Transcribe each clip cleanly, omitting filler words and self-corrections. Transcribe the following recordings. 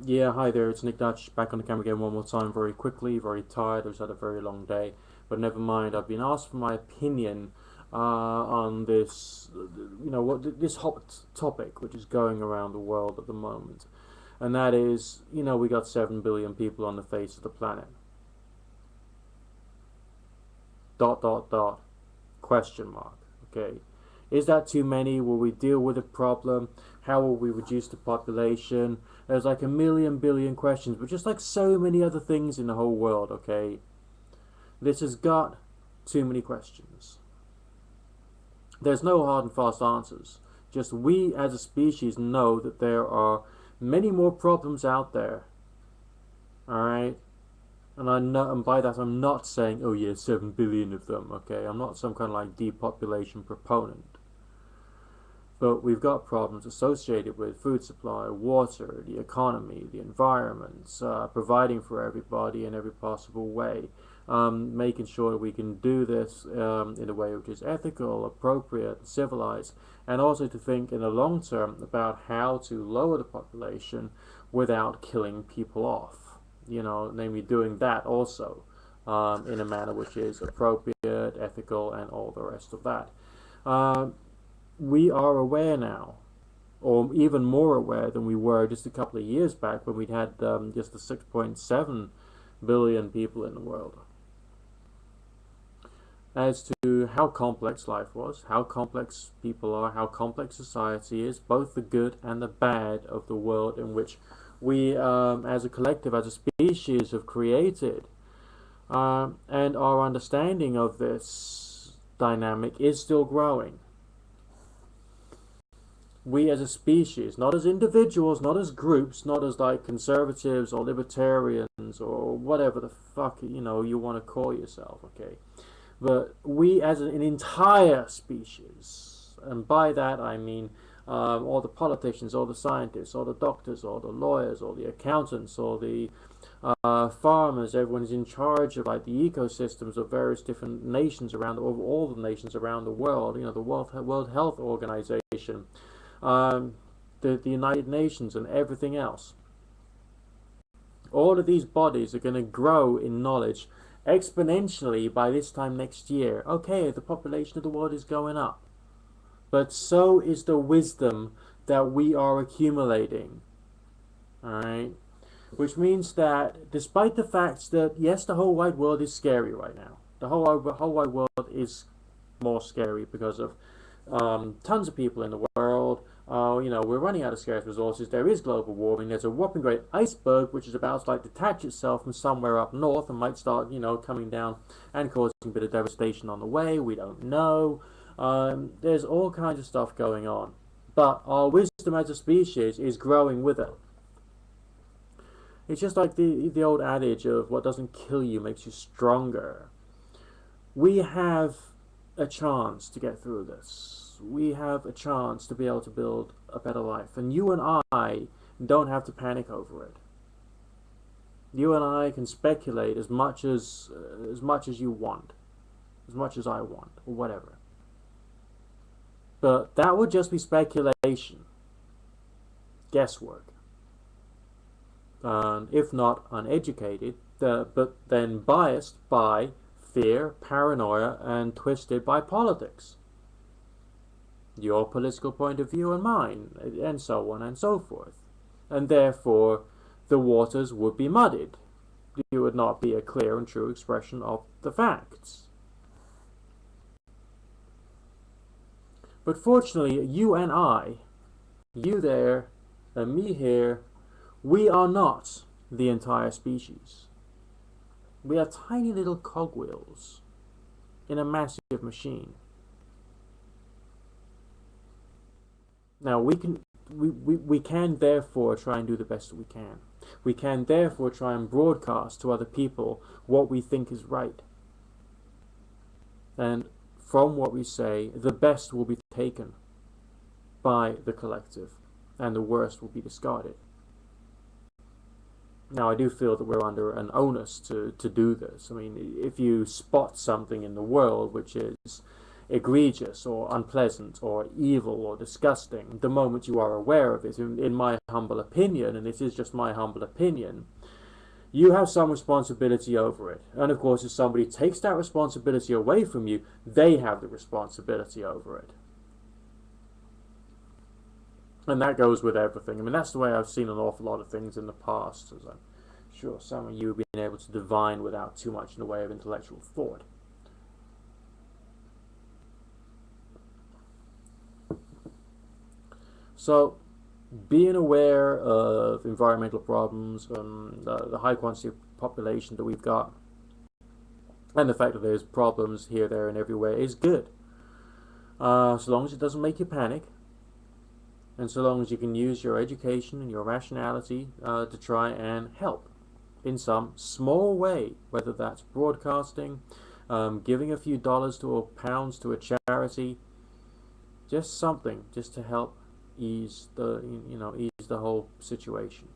Yeah, hi there, it's Nick Dutch back on the camera again one more time, very quickly, very tired. I've had a very long day, but never mind. I've been asked for my opinion on this, this hot topic which is going around the world at the moment, and that is, we got 7 billion people on the face of the planet. Dot dot dot. Question mark. Okay, is that too many? Will we deal with the problem? How will we reduce the population? There's like a million billion questions, but just like so many other things in the whole world, okay, this has got too many questions. There's no hard and fast answers. Just we as a species know that there are many more problems out there. Alright? And I know, and by that I'm not saying, oh yeah, 7 billion of them, okay? I'm not some kind of like depopulation proponent. But we've got problems associated with food supply, water, the economy, the environment, providing for everybody in every possible way, making sure that we can do this in a way which is ethical, appropriate, civilized, and also to think in the long term about how to lower the population without killing people off. Namely doing that also in a manner which is appropriate, ethical, and all the rest of that. We are aware now, or even more aware than we were just a couple of years back when we had just the 6.7 billion people in the world, as to how complex life was, how complex people are, how complex society is, both the good and the bad of the world in which we, as a collective, as a species, have created. And our understanding of this dynamic is still growing. We as a species, not as individuals, not as groups, not as like conservatives or libertarians or whatever the fuck you want to call yourself, okay? But we as an entire species, and by that I mean all the politicians, all the scientists, all the doctors, all the lawyers, all the accountants, all the farmers, everyone is in charge of like the ecosystems of various different nations around, of all the nations around the world. The World Health Organization, the United Nations, and everything else. All of these bodies are going to grow in knowledge exponentially by this time next year. Okay, the population of the world is going up, but so is the wisdom that we are accumulating. Alright? Which means that despite the fact that, yes, the whole wide world is scary right now, the whole wide world is more scary because of tons of people in the world. We're running out of scarce resources. There is global warming. There's a whopping great iceberg which is about to like detach itself from somewhere up north and might start, coming down and causing a bit of devastation on the way. We don't know. There's all kinds of stuff going on, but our wisdom as a species is growing with it. It's just like the old adage of what doesn't kill you makes you stronger. We have a chance to get through this. We have a chance to be able to build a better life, and you and I don't have to panic over it. You and I can speculate as much as you want, as much as I want, or whatever. But that would just be speculation, guesswork, if not uneducated, but then biased by fear, paranoia, and twisted by politics. Your political point of view and mine, and so on and so forth. And therefore, the waters would be muddied. You would not be a clear and true expression of the facts. But fortunately, you and I, you there, and me here, we are not the entire species. We are tiny little cogwheels in a massive machine. Now we can therefore try and do the best that we can. We can therefore try and broadcast to other people what we think is right. And from what we say, the best will be taken by the collective, and the worst will be discarded. Now, I do feel that we're under an onus to do this. I mean, if you spot something in the world which is egregious or unpleasant or evil or disgusting the moment you are aware of it. In my humble opinion, and it is just my humble opinion, you have some responsibility over it. And of course, if somebody takes that responsibility away from you, they have the responsibility over it. And that goes with everything. I mean, that's the way I've seen an awful lot of things in the past, as I'm sure some of you have been able to divine without too much in the way of intellectual thought. So, being aware of environmental problems, the high quantity of population that we've got, and the fact that there's problems here, there, and everywhere is good. So long as it doesn't make you panic, and so long as you can use your education and your rationality to try and help in some small way, whether that's broadcasting, giving a few dollars to or pounds to a charity, just something, just to help ease the whole situation.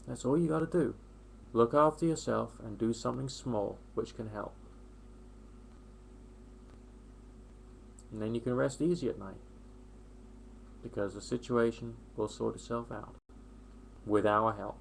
That's all you got to do. Look after yourself and do something small which can help. And then you can rest easy at night, because the situation will sort itself out with our help.